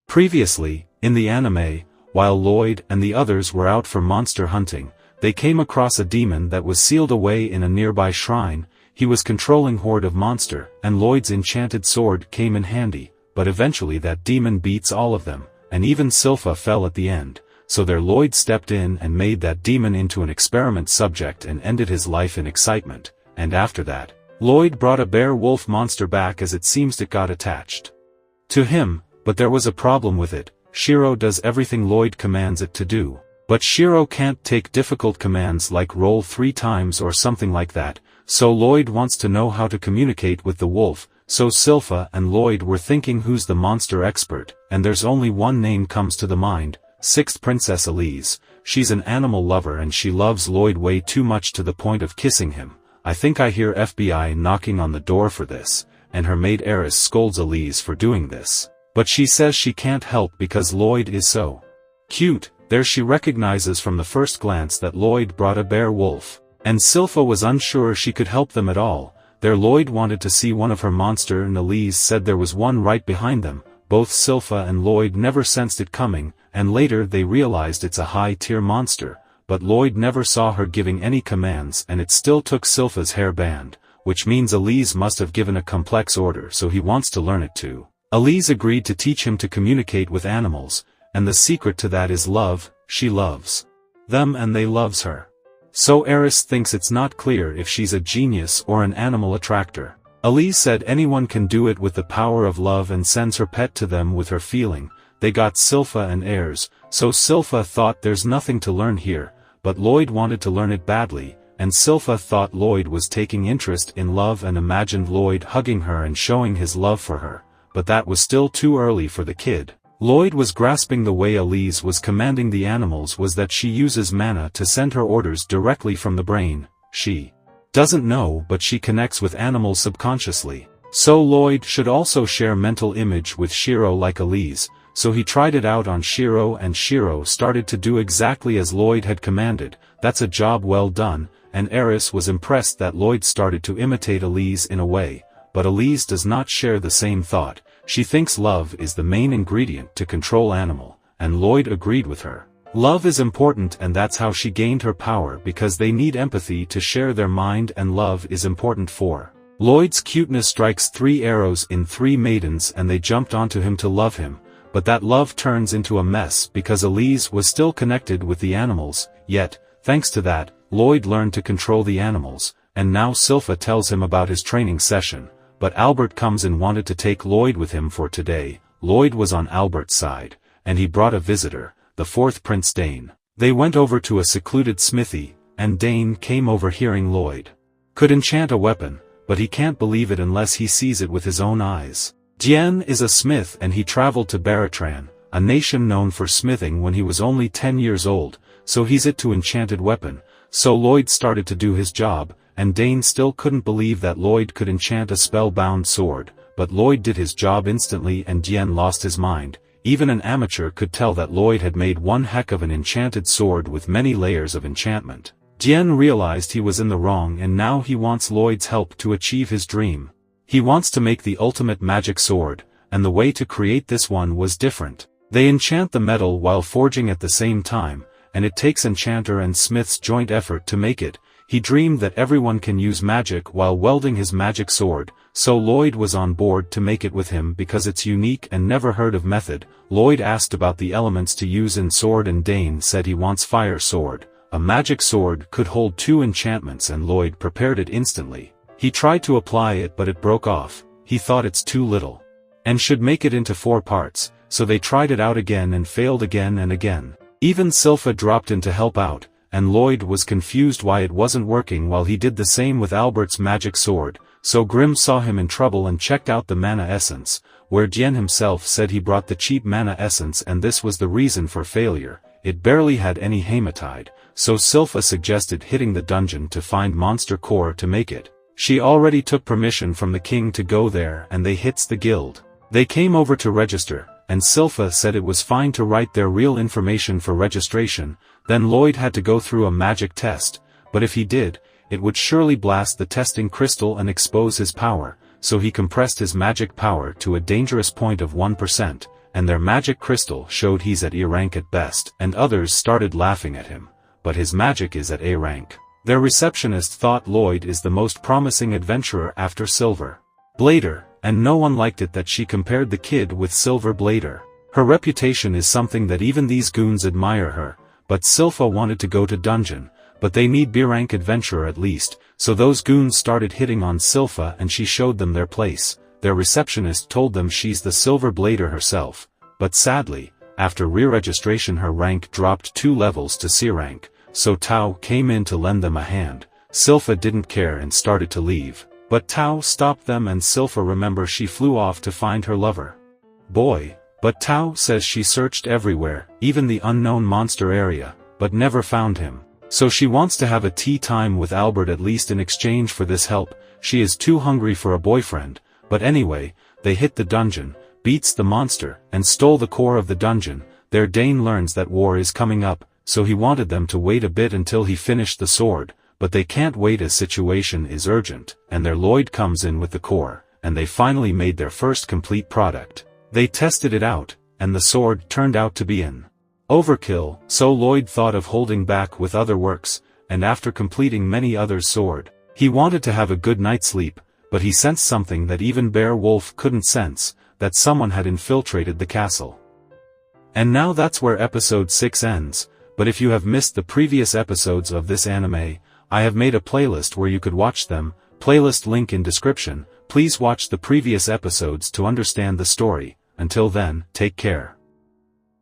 Previously, in the anime, while Lloyd and the others were out for monster hunting, they came across a demon that was sealed away in a nearby shrine. He was controlling horde of monster, and Lloyd's enchanted sword came in handy, but eventually that demon beats all of them, and even Sylpha fell at the end, so their Lloyd stepped in and made that demon into an experiment subject and ended his life in excitement, and after that, Lloyd brought a bear-wolf monster back as it seems it got attached to him, but there was a problem with it. Shiro does everything Lloyd commands it to do, but Shiro can't take difficult commands like roll 3 times or something like that, so Lloyd wants to know how to communicate with the wolf. So Sylpha and Lloyd were thinking who's the monster expert, and there's only one name comes to the mind, 6th Princess Elise. She's an animal lover and she loves Lloyd way too much to the point of kissing him. I think I hear FBI knocking on the door for this, and her maid Eris scolds Elise for doing this. But she says she can't help because Lloyd is so cute. There she recognizes from the first glance that Lloyd brought a bear wolf, and Sylpha was unsure she could help them at all. Their Lloyd wanted to see one of her monster and Elise said there was one right behind them. Both Sylpha and Lloyd never sensed it coming, and later they realized it's a high-tier monster, but Lloyd never saw her giving any commands and it still took Sylpha's hairband, which means Elise must have given a complex order so he wants to learn it too. Elise agreed to teach him to communicate with animals, and the secret to that is love. She loves them and they loves her. So Eris thinks it's not clear if she's a genius or an animal attractor. Elise said anyone can do it with the power of love and sends her pet to them with her feeling. They got Sylpha and heirs, so Sylpha thought there's nothing to learn here, but Lloyd wanted to learn it badly, and Sylpha thought Lloyd was taking interest in love and imagined Lloyd hugging her and showing his love for her. But that was still too early for the kid. Lloyd was grasping the way Elise was commanding the animals was that she uses mana to send her orders directly from the brain. She doesn't know but she connects with animals subconsciously. So Lloyd should also share mental image with Shiro like Elise, so he tried it out on Shiro and Shiro started to do exactly as Lloyd had commanded. That's a job well done, and Eris was impressed that Lloyd started to imitate Elise in a way. But Elise does not share the same thought. She thinks love is the main ingredient to control animal, and Lloyd agreed with her. Love is important and that's how she gained her power because they need empathy to share their mind and love is important for. Lloyd's cuteness strikes 3 arrows in 3 maidens and they jumped onto him to love him, but that love turns into a mess because Elise was still connected with the animals, yet, thanks to that, Lloyd learned to control the animals, and now Sylpha tells him about his training session. But Albert comes and wanted to take Lloyd with him for today. Lloyd was on Albert's side, and he brought a visitor, the 4th Prince Dane. They went over to a secluded smithy, and Dane came over hearing Lloyd could enchant a weapon, but he can't believe it unless he sees it with his own eyes. Dien is a smith and he traveled to Baratran, a nation known for smithing when he was only 10 years old, so he's it to enchanted weapon. So Lloyd started to do his job, and Dane still couldn't believe that Lloyd could enchant a spell-bound sword, but Lloyd did his job instantly and Dien lost his mind. Even an amateur could tell that Lloyd had made one heck of an enchanted sword with many layers of enchantment. Dien realized he was in the wrong and now he wants Lloyd's help to achieve his dream. He wants to make the ultimate magic sword, and the way to create this one was different. They enchant the metal while forging at the same time, and it takes enchanter and smith's joint effort to make it. He dreamed that everyone can use magic while welding his magic sword, so Lloyd was on board to make it with him because it's unique and never heard of method. Lloyd asked about the elements to use in sword and Dane said he wants fire sword. A magic sword could hold 2 enchantments and Lloyd prepared it instantly. He tried to apply it but it broke off. He thought it's too little and should make it into 4 parts, so they tried it out again and failed again and again. Even Sylpha dropped in to help out, and Lloyd was confused why it wasn't working while he did the same with Albert's magic sword, so Grimm saw him in trouble and checked out the mana essence, where Dien himself said he brought the cheap mana essence and this was the reason for failure. It barely had any hematite, so Sylpha suggested hitting the dungeon to find monster core to make it. She already took permission from the king to go there and they hits the guild. They came over to register, and Sylpha said it was fine to write their real information for registration. Then Lloyd had to go through a magic test, but if he did, it would surely blast the testing crystal and expose his power, so he compressed his magic power to a dangerous point of 1%, and their magic crystal showed he's at E rank at best, and others started laughing at him, but his magic is at A rank. Their receptionist thought Lloyd is the most promising adventurer after Silver Blader, and no one liked it that she compared the kid with Silver Blader. Her reputation is something that even these goons admire her, but Silpha wanted to go to dungeon, but they need B-rank adventurer at least, so those goons started hitting on Silpha and she showed them their place. Their receptionist told them she's the Silver Blader herself, but sadly, after re-registration her rank dropped 2 levels to C rank, so Tao came in to lend them a hand. Silpha didn't care and started to leave, but Tao stopped them and Silpha remembers she flew off to find her lover boy, but Tao says she searched everywhere, even the unknown monster area, but never found him. So she wants to have a tea time with Albert at least in exchange for this help. She is too hungry for a boyfriend, but anyway, they hit the dungeon, beats the monster, and stole the core of the dungeon. Their Dane learns that war is coming up, so he wanted them to wait a bit until he finished the sword, but they can't wait as situation is urgent, and their Lloyd comes in with the core, and they finally made their first complete product. They tested it out, and the sword turned out to be an overkill, so Lloyd thought of holding back with other works, and after completing many others' sword, he wanted to have a good night's sleep, but he sensed something that even Bear Wolf couldn't sense, that someone had infiltrated the castle. And now that's where episode 6 ends, but if you have missed the previous episodes of this anime, I have made a playlist where you could watch them, playlist link in description. Please watch the previous episodes to understand the story. Until then, take care.